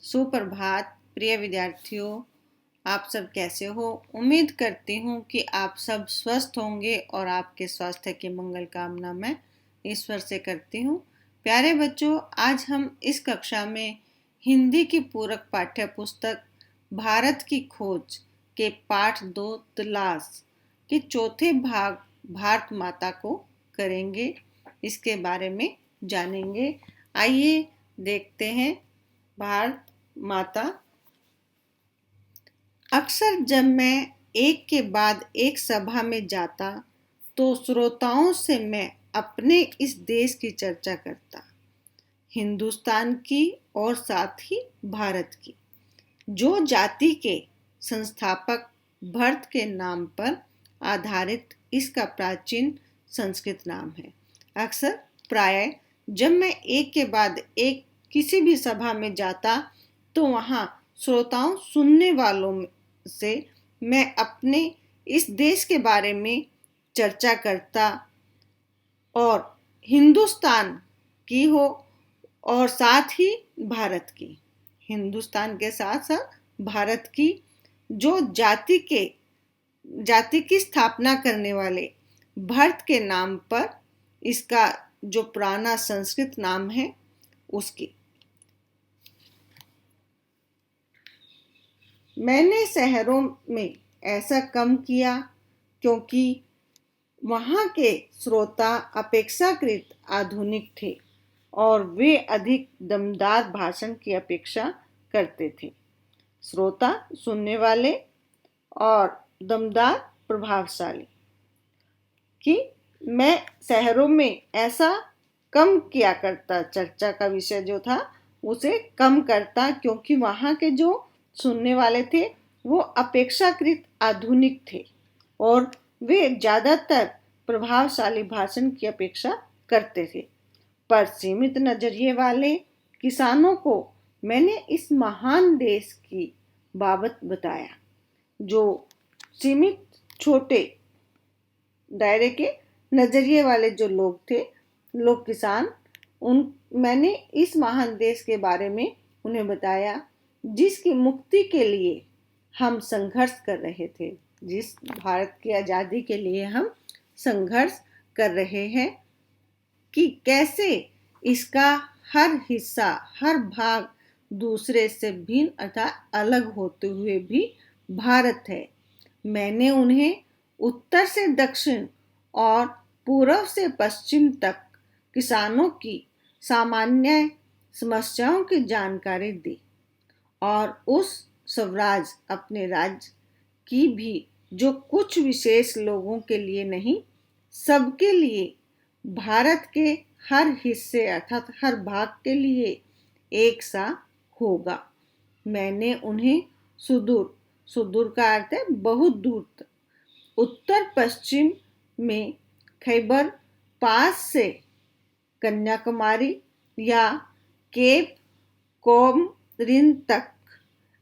सुप्रभात प्रिय विद्यार्थियों, आप सब कैसे हो। उम्मीद करती हूँ कि आप सब स्वस्थ होंगे और आपके स्वास्थ्य की मंगल कामना मैं ईश्वर से करती हूँ। प्यारे बच्चों, आज हम इस कक्षा में हिंदी की पूरक पाठ्य पुस्तक भारत की खोज के पाठ 2 तलाश के चौथे भाग भारत माता को करेंगे। इसके बारे में जानेंगे। आइए देखते हैं। भारत माता। अक्सर जब मैं एक के बाद एक सभा में जाता तो श्रोताओं से मैं अपने इस देश की चर्चा करता, हिंदुस्तान की और साथ ही भारत की, जो जाति के संस्थापक भरत के नाम पर आधारित इसका प्राचीन संस्कृत नाम है। अक्सर प्रायः जब मैं एक के बाद एक किसी भी सभा में जाता तो वहाँ श्रोताओं सुनने वालों से मैं अपने इस देश के बारे में चर्चा करता और हिंदुस्तान की हो और साथ ही भारत की, हिंदुस्तान के साथ साथ भारत की, जो जाति की स्थापना करने वाले भरत के नाम पर इसका जो पुराना संस्कृत नाम है उसकी। मैंने शहरों में ऐसा कम किया क्योंकि वहाँ के श्रोता अपेक्षाकृत आधुनिक थे और वे अधिक दमदार भाषण की अपेक्षा करते थे। श्रोता सुनने वाले और दमदार प्रभावशाली कि मैं शहरों में ऐसा कम किया करता, चर्चा का विषय जो था उसे कम करता क्योंकि वहाँ के जो सुनने वाले थे वो अपेक्षाकृत आधुनिक थे और वे ज़्यादातर प्रभावशाली भाषण की अपेक्षा करते थे। पर सीमित नजरिए वाले किसानों को मैंने इस महान देश की बाबत बताया, जो सीमित छोटे दायरे के नजरिए वाले जो लोग थे, लोग किसान, मैंने इस महान देश के बारे में उन्हें बताया जिसकी मुक्ति के लिए हम संघर्ष कर रहे थे, जिस भारत की आज़ादी के लिए हम संघर्ष कर रहे हैं कि कैसे इसका हर हिस्सा, हर भाग दूसरे से भिन्न अर्थात अलग होते हुए भी भारत है। मैंने उन्हें उत्तर से दक्षिण और पूर्व से पश्चिम तक किसानों की सामान्य समस्याओं की जानकारी दी और उस स्वराज अपने राज्य की भी, जो कुछ विशेष लोगों के लिए नहीं, सबके लिए, भारत के हर हिस्से अर्थात हर भाग के लिए एक सा होगा। मैंने उन्हें सुदूर का अर्थ है बहुत दूर तक, उत्तर पश्चिम में खैबर पास से कन्याकुमारी या केप कोमरिन तक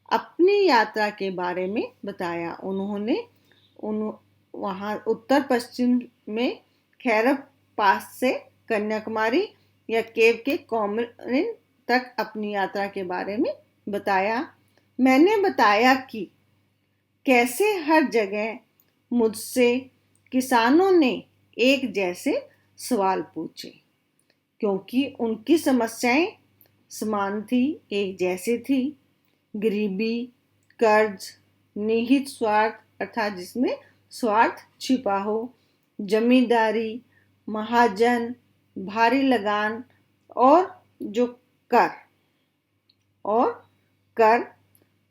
अपनी यात्रा के बारे में बताया। उन्होंने वहाँ उत्तर पश्चिम में खैबर पास से कन्याकुमारी या केप के कोमरिन तक अपनी यात्रा के बारे में बताया। मैंने बताया कि कैसे हर जगह मुझसे किसानों ने एक जैसे सवाल पूछे क्योंकि उनकी समस्याएं समान थी, एक जैसी थी। गरीबी, कर्ज, निहित स्वार्थ अर्थात जिसमें स्वार्थ छिपा हो, जमींदारी, महाजन, भारी लगान और जो कर,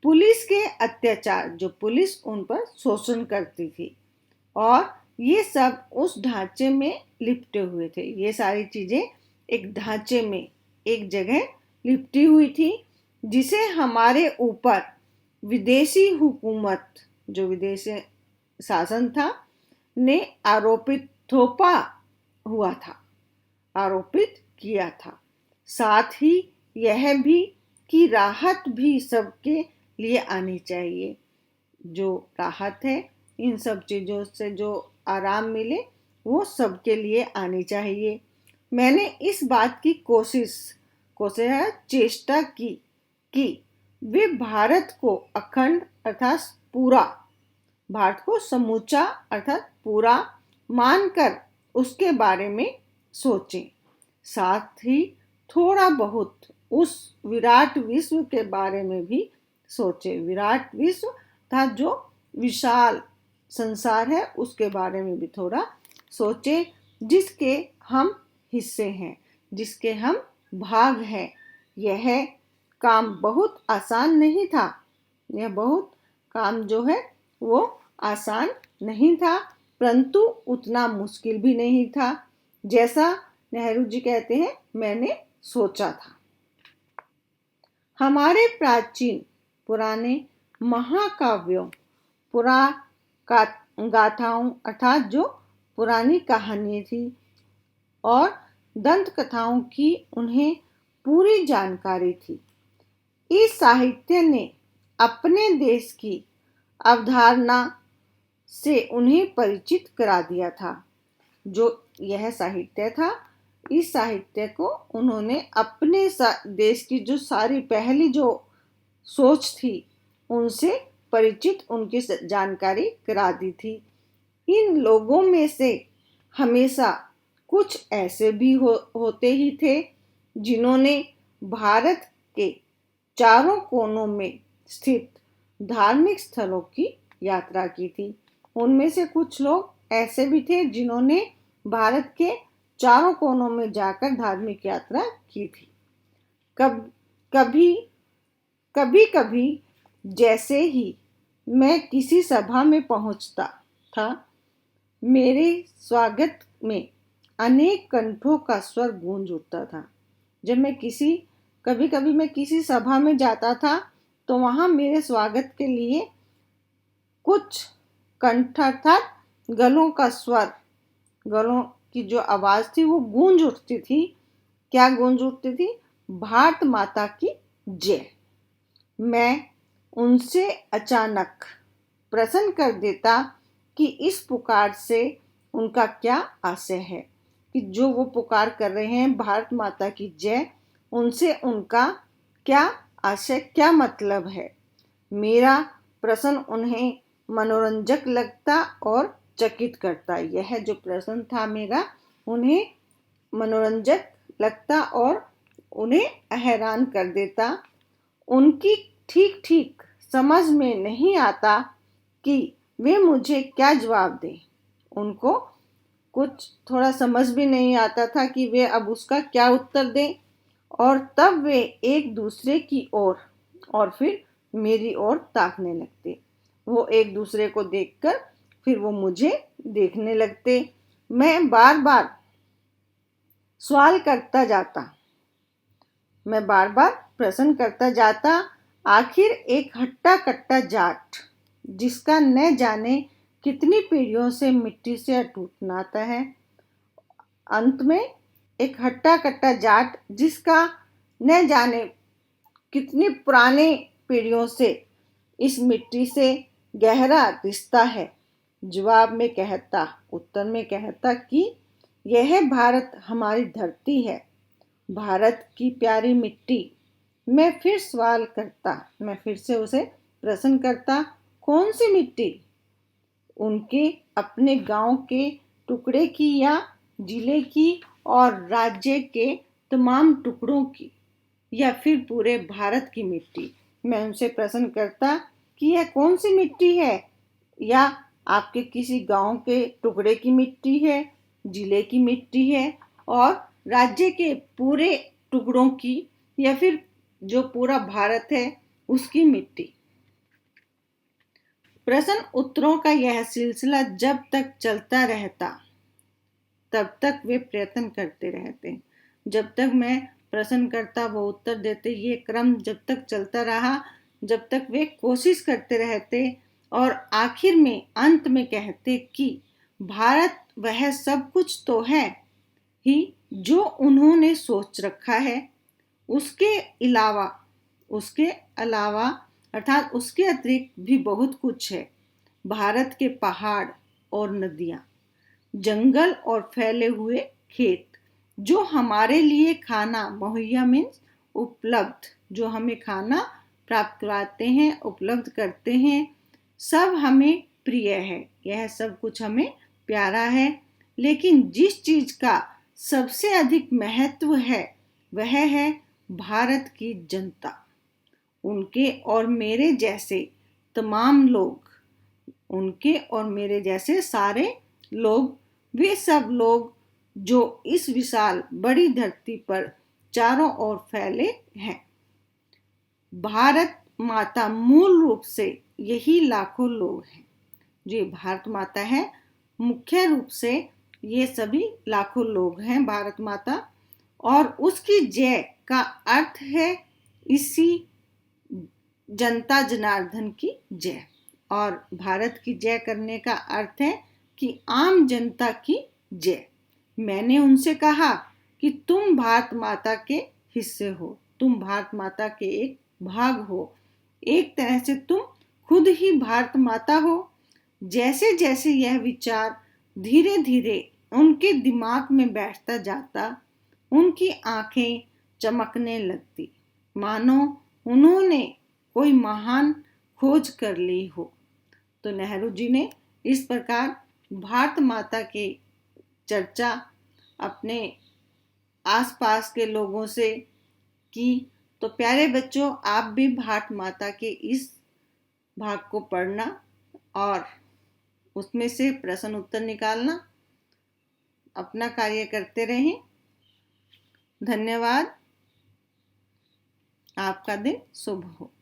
पुलिस के अत्याचार, जो पुलिस उन पर शोषण करती थी, और ये सब उस ढांचे में लिपटे हुए थे। ये सारी चीजें एक ढांचे में एक जगह लिपटी हुई थी जिसे हमारे ऊपर विदेशी हुकूमत, जो विदेशी शासन था, ने आरोपित किया था। साथ ही यह भी कि राहत भी सबके लिए आनी चाहिए। जो राहत है, इन सब चीज़ों से जो आराम मिले वो सबके लिए आनी चाहिए। मैंने इस बात की चेष्टा की वे भारत को अखंड अर्थात पूरा, भारत को समूचा अर्थात पूरा मानकर उसके बारे में सोचें। साथ ही थोड़ा बहुत उस विराट विश्व के बारे में भी सोचें। विराट विश्व था जो विशाल संसार है, उसके बारे में भी थोड़ा सोचें, जिसके हम हिस्से हैं, जिसके हम भाग हैं। यह काम बहुत आसान नहीं था। यह बहुत काम जो है वो आसान नहीं था, परंतु उतना मुश्किल भी नहीं था जैसा नेहरू जी कहते हैं मैंने सोचा था। हमारे प्राचीन पुराने महाकाव्यों, गाथाओं अर्थात जो पुरानी कहानी थी और दंत कथाओं की उन्हें पूरी जानकारी थी। इस साहित्य ने अपने देश की अवधारणा से उन्हें परिचित करा दिया था। जो यह साहित्य था, इस साहित्य को उन्होंने अपने देश की जो सारी पहली जो सोच थी उनसे परिचित, उनकी जानकारी करा दी थी। इन लोगों में से हमेशा कुछ ऐसे भी होते ही थे जिन्होंने भारत के चारों कोनों में स्थित धार्मिक स्थलों की यात्रा की थी। उनमें से कुछ लोग ऐसे भी थे जिन्होंने भारत के चारों कोनों में जाकर धार्मिक यात्रा की थी। कभी कभी जैसे ही मैं किसी सभा में पहुंचता था, मेरे स्वागत में अनेक कंठों का स्वर गूंज उठता था। जब मैं कभी कभी मैं किसी सभा में जाता था तो वहां मेरे स्वागत के लिए कुछ कंठ अर्थात गलों का स्वर, गलों की जो आवाज थी वो गूंज उठती थी। क्या गूंज उठती थी? भारत माता की जय। मैं उनसे अचानक प्रश्न कर देता कि इस पुकार से उनका क्या आशय है, कि जो वो पुकार कर रहे हैं भारत माता की जय, उनसे उनका क्या आशय, क्या मतलब है। मेरा प्रश्न उन्हें मनोरंजक लगता और चकित करता। यह जो प्रश्न था मेरा उन्हें मनोरंजक लगता और उन्हें हैरान कर देता। उनकी ठीक ठीक समझ में नहीं आता कि वे मुझे क्या जवाब दें। उनको कुछ थोड़ा समझ भी नहीं आता था कि वे अब उसका क्या उत्तर दें। और तब वे एक दूसरे की ओर और फिर मेरी ओर ताकने लगते। वो एक दूसरे को देखकर फिर वो मुझे देखने लगते। मैं बार बार सवाल करता जाता, मैं बार बार प्रश्न करता जाता। आखिर एक हट्टा कट्टा जाट, जिसका न जाने कितनी पीढ़ियों से मिट्टी से अटूट नाता है, अंत में एक हट्टा कट्टा जाट जिसका न जाने कितनी पुराने पीढ़ियों से इस मिट्टी से गहरा रिश्ता है, जवाब में कहता, उत्तर में कहता कि यह भारत हमारी धरती है, भारत की प्यारी मिट्टी। मैं फिर सवाल करता, मैं फिर से उसे प्रश्न करता, कौन सी मिट्टी? उनके अपने गांव के टुकड़े की या जिले की और राज्य के तमाम टुकड़ों की या फिर पूरे भारत की मिट्टी? मैं उनसे प्रश्न करता कि यह कौन सी मिट्टी है, या आपके किसी गांव के टुकड़े की मिट्टी है, जिले की मिट्टी है और राज्य के पूरे टुकड़ों की, या फिर जो पूरा भारत है उसकी मिट्टी। प्रश्न उत्तरों का यह सिलसिला जब तक चलता रहता तब तक वे प्रयत्न करते रहते। जब तक मैं प्रश्न करता वो उत्तर देते, ये क्रम जब तक चलता रहा, जब तक वे कोशिश करते रहते और आखिर में अंत में कहते कि भारत वह सब कुछ तो है ही जो उन्होंने सोच रखा है, उसके अलावा अर्थात उसके अतिरिक्त भी बहुत कुछ है। भारत के पहाड़ और नदियां, जंगल और फैले हुए खेत, जो हमारे लिए खाना मुहैया मीन्स उपलब्ध, जो हमें खाना प्राप्त करवाते हैं, उपलब्ध करते हैं, सब हमें प्रिय है, यह सब कुछ हमें प्यारा है। लेकिन जिस चीज का सबसे अधिक महत्व है वह है भारत की जनता। उनके और मेरे जैसे तमाम लोग, उनके और मेरे जैसे सारे लोग, वे सब लोग जो इस विशाल बड़ी धरती पर चारों ओर फैले हैं। भारत माता मूल रूप से यही लाखों लोग हैं। जो भारत माता है, मुख्य रूप से ये सभी लाखों लोग हैं भारत माता। और उसकी जय का अर्थ है इसी जनता जनार्दन की जय। और भारत की जय करने का अर्थ है कि आम जनता की जय। मैंने उनसे कहा कि तुम भारत माता के हिस्से हो, तुम भारत माता के एक भाग हो, एक तरह से तुम खुद ही भारत माता हो। जैसे जैसे यह विचार धीरे धीरे उनके दिमाग में बैठता जाता, उनकी आंखें चमकने लगती, मानो उन्होंने कोई महान खोज कर ली हो। तो नेहरू जी ने इस प्रकार भारत माता की चर्चा अपने आसपास के लोगों से की। तो प्यारे बच्चों, आप भी भारत माता के इस भाग को पढ़ना और उसमें से प्रश्न उत्तर निकालना, अपना कार्य करते रहें। धन्यवाद। आपका दिन शुभ हो।